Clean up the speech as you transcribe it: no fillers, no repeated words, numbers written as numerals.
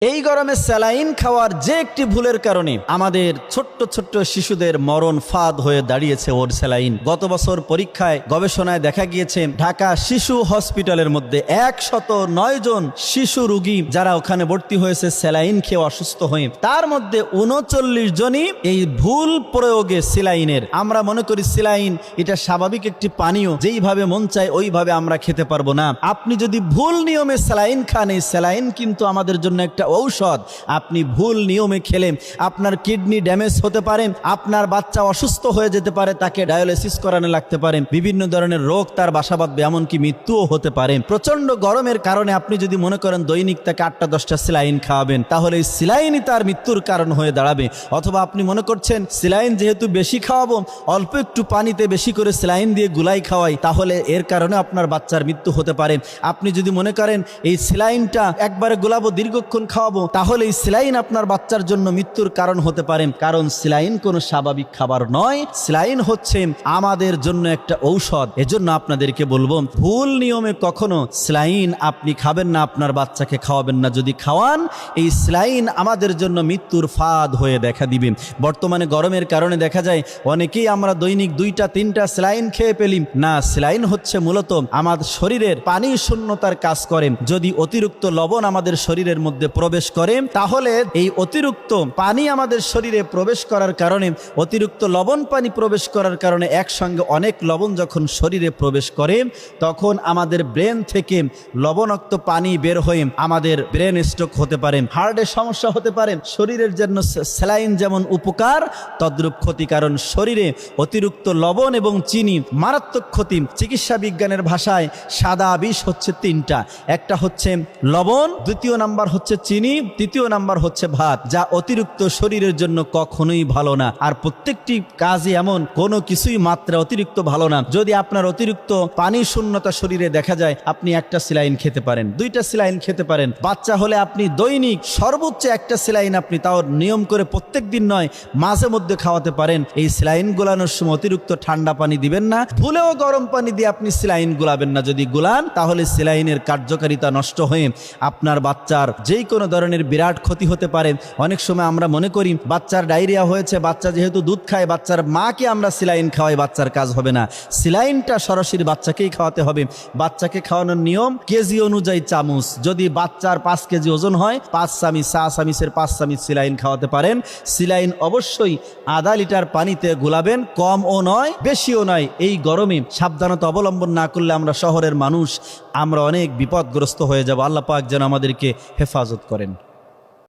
এই গরমে স্যালাইন খাওয়ার যে একটি ভুলের কারণে আমাদের ছোট্ট ছোট্ট শিশুদের মরণ ফাঁদ হয়ে দাঁড়িয়েছে ওর স্যালাইন। গত বছর পরীক্ষায় গবেষণায় দেখা গিয়েছে ঢাকা শিশু হসপিটালের মধ্যে 109 জন শিশু রোগী যারা ওখানে ভর্তি হয়েছে স্যালাইন খেয়ে অসুস্থ হয়ে, তার মধ্যে 39 জনই এই ভুল প্রয়োগে স্যালাইনের। আমরা মনে করি স্যালাইন এটা স্বাভাবিক একটি পানীয়, যেইভাবে মন চায় ওইভাবে আমরা খেতে পারবো না। আপনি যদি ভুল নিয়মে স্যালাইন খান, এই স্যালাইন কিন্তু আমাদের জন্য একটা ঔষধ। আপনি ভুল নিয়মে খেলে আপনার কিডনি ড্যামেজ হতে পারে, আপনার বাচ্চা অসুস্থ হয়ে যেতে পারে, তাকে ডায়ালিসিস করানো লাগতে পারে, বিভিন্ন ধরনের রোগ তার বাসা বাঁধবে, এমনকি মৃত্যুও হতে পারে। প্রচন্ড গরমের কারণে আপনি যদি মনে করেন দৈনিক তাকে 8-10টা স্যালাইন খাওয়াবেন, তাহলে এই স্যালাইনই তার মৃত্যুর কারণ হয়ে দাঁড়াবে। অথবা আপনি মনে করছেন স্যালাইন যেহেতু বেশি খাওয়াবো, অল্প একটু পানিতে বেশি করে স্যালাইন দিয়ে গুলাই খাওয়াই, তাহলে এর কারণে আপনার বাচ্চার মৃত্যু হতে পারে। আপনি যদি মনে করেন এই স্যালাইনটা একবারে গোলাবো, দীর্ঘক্ষণ খাওয়াবো, তাহলে এই স্যালাইন আপনার বাচ্চার জন্য মৃত্যুর কারণ হতে পারে। কারণ স্যালাইন কোনো স্বাভাবিক খাবার নয়, স্যালাইন হচ্ছে আমাদের জন্য একটা ঔষধ। এজন্য আপনাদেরকে বলবো, ভুল নিয়মে কখনো স্যালাইন আপনি খাবেন না, আপনার বাচ্চাকে খাওয়াবেন না। যদি খাওয়ান, এই স্যালাইন আমাদের জন্য মৃত্যুর ফাঁদ হয়ে দেখা দিবে। বর্তমানে গরমের কারণে দেখা যায় অনেকেই আমরা দৈনিক 2-3টা স্যালাইন খেয়ে ফেলি। না, স্যালাইন হচ্ছে মূলত আমাদের শরীরের পানি শূন্যতার কাজ করে। যদি অতিরিক্ত লবণ আমাদের শরীরের মধ্যে প্রবেশ করে, তাহলে এই অতিরিক্ত পানি আমাদের শরীরে প্রবেশ করার কারণে, অতিরিক্ত লবণ পানি প্রবেশ করার কারণে, একসঙ্গে অনেক লবণ যখন শরীরে প্রবেশ করে, তখন আমাদের ব্রেন থেকে লবণাক্ত পানি বের হয়ে আমাদের ব্রেন স্ট্রোক হতে পারে, হার্টের সমস্যা হতে পারে। শরীরের জন্য স্যালাইন যেমন উপকার, তদ্রূপ ক্ষতি। কারণ শরীরে অতিরিক্ত লবণ এবং চিনি মারাত্মক ক্ষতি। চিকিৎসা বিজ্ঞানের ভাষায় সাদা বিষ হচ্ছে 3টা। একটা হচ্ছে লবণ, দ্বিতীয় নাম্বার হচ্ছে চিনি, তৃতীয় নাম্বার হচ্ছে ভাত, যা অতিরিক্ত শরীরের জন্য কখনোই ভালো না। আর প্রত্যেকটি কাজে এমন কোনো কিছুই মাত্রা অতিরিক্ত ভালো না। যদি আপনার অতিরিক্ত পানি শূন্যতা শরীরে দেখা যায়, আপনি 1টা স্যালাইন খেতে পারেন, 2টা স্যালাইন খেতে পারেন। বাচ্চা হলে আপনি দৈনিক সর্বোচ্চ 1টা স্যালাইন আপনি তাও নিয়ম করে প্রত্যেক দিন নয়, মাঝে মধ্যে খাওয়াতে পারেন। এই স্যালাইন গুলানোর সময় অতিরিক্ত ঠান্ডা পানি দিবেন না, ভুলেও গরম পানি দিয়ে আপনি স্যালাইন গুলাবেন না। যদি গুলান, তাহলে স্যালাইনের কার্যকারিতা নষ্ট হয়ে আপনার বাচ্চার যেই কোনো ধরনের বিরাট ক্ষতি হতে পারে। অনেক সময় আমরা মনে করি বাচ্চার ডায়রিয়া হয়েছে, বাচ্চা যেহেতু দুধ খায়, বাচ্চার মাকে আমরা স্যালাইন খাওয়াই, বাচ্চার কাজ হবে না। স্যালাইনটা সরাসরি বাচ্চাকেই খাওয়াতে হবে। বাচ্চাকে খাওয়ানোর নিয়ম কেজি অনুযায়ী চামচ। যদি বাচ্চার 5 কেজি ওজন হয়, 5 চামচ, 4 চামচের 5 চামচ স্যালাইন খাওয়াতে পারেন। স্যালাইন অবশ্যই আধা লিটার পানিতে গোলাবেন, কমও নয় বেশিও নয়। এই গরমে সাবধানতা অবলম্বন না করলে আমরা শহরের মানুষ, আমরা অনেক বিপদগ্রস্ত হয়ে যাব। আল্লাহ পাক যেন আমাদেরকে হেফাজত করেন।